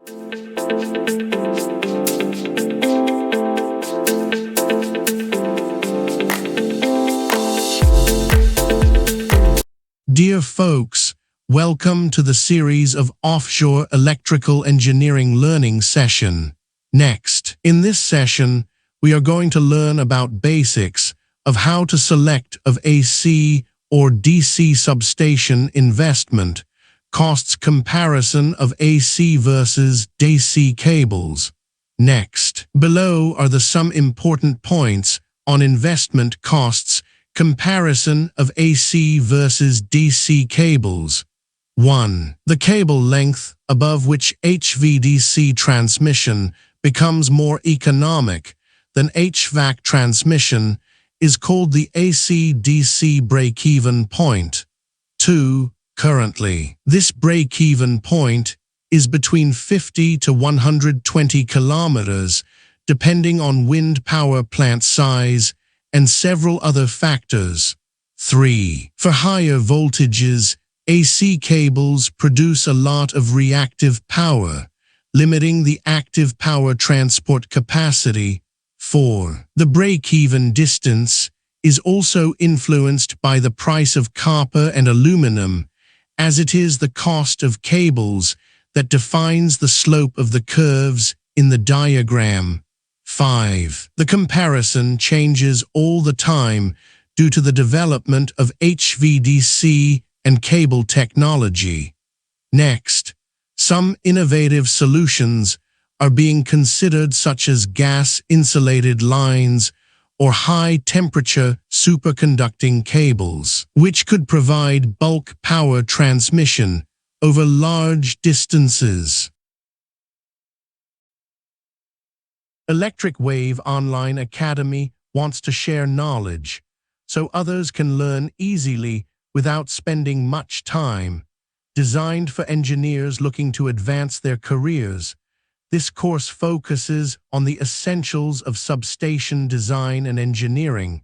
Dear folks, welcome to the series of Offshore Electrical Engineering Learning Session. Next, in this session, we are going to learn about basics of how to select of AC or DC substation investment, costs comparison of AC versus DC cables. Next, below are some important points on investment costs comparison of AC versus DC cables. 1. The cable length above which HVDC transmission becomes more economic than HVAC transmission is called the AC-DC break-even point. 2. Currently, this break-even point is between 50 to 120 kilometers, depending on wind power plant size and several other factors. 3. For higher voltages, AC cables produce a lot of reactive power, limiting the active power transport capacity. 4. The break-even distance is also influenced by the price of copper and aluminum, as it is the cost of cables that defines the slope of the curves in the diagram. 5. The comparison changes all the time due to the development of HVDC and cable technology. Next, some innovative solutions are being considered, such as gas-insulated lines or high-temperature superconducting cables, which could provide bulk power transmission over large distances. Electric Wave Online Academy wants to share knowledge so others can learn easily without spending much time. Designed for engineers looking to advance their careers, this course focuses on the essentials of substation design and engineering.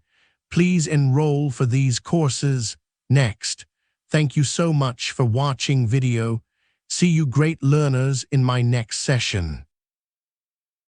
Please enroll for these courses. Next, thank you so much for watching video. See you great learners in my next session.